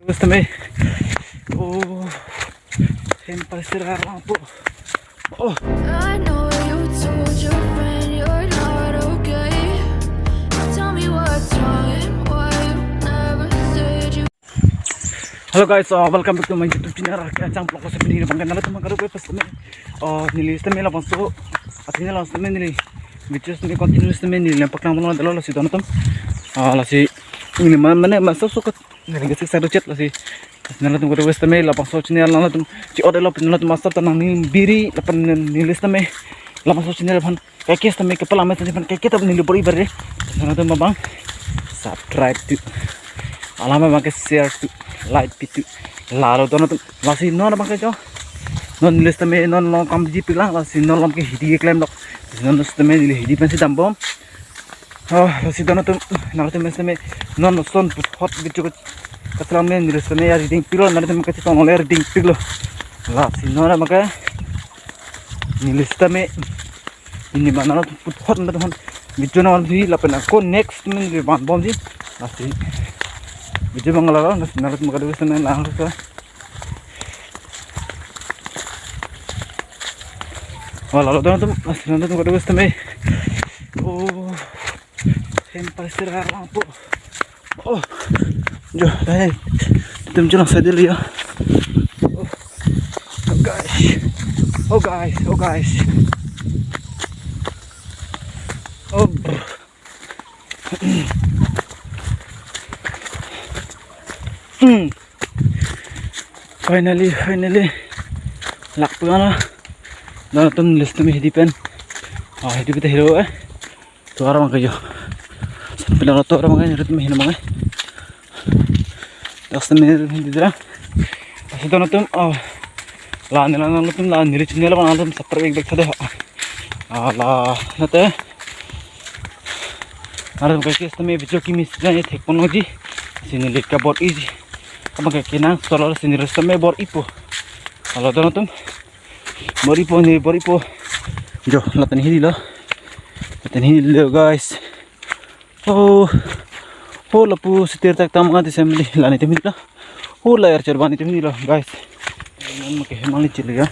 Gusto may. Oh, siyempre sira lang po. Oh. I know you told your friend you're not okay. Tell me what's wrong and why you never said you. Hello guys, welcome back to my YouTube channel. Kaya ang vlog ko sa pinili bang kanal itong mga karugoy pas kami. Nilis kami lang so at nilang kami nili. Videos ni continuous kami nili lampak lang mga dalawa si Donatom. Lasi ini mana masuk sukat niligas sa chat lasi. Nala tong karugoy kami lapang so channel lang tong si odelo pinala tong master tanang ni biri lapan nilis kami. Lapang so channel pan kay kes kami kapala may tan kay kita nili bori bare. Nala tong mabang subscribe to alama bang share to like itu lalu tuh nonton masih non apa kayak non list me non long kam ji pilang masih non long ke hidi klaim dok non list me di hidi pensi tambom masih tuh nonton nanti list me non son hot gitu keselam me list me ya reading pilo nanti me kasih tolong reading pilo lah si non apa kayak list me ini mana tuh hot nanti hot video nanti lapan aku next me di bom sih masih video bangala narat magdawis na lang ko. Wala do na narat magdawis na may. Oh. Siyempre sira lang po. Oh. Jo, dai. Tum lang sa dili ya. Oh. Oh guys. Oh guys, oh guys. Oh. Finally lock po na itong list na may hidipan hidip ito hero ito araw mga kayo saan pala ito araw mga kayo may hinamang tapos na may hindi dira kasi ito na ito laan nila na ito laan nilitsin nila pa na ito sa prabig-bag sa deho laan na ito araw mga kayo may video kimis na technology sinilit ka bot easy kapag kinang solo sinilis kami bor ipo kalau doon tum bor ipo jo latan hilo guys lapu setir tak tamang ati semli lani temil la layar cerbani temil guys ini makai hemali cili ya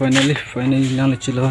finally nang chilo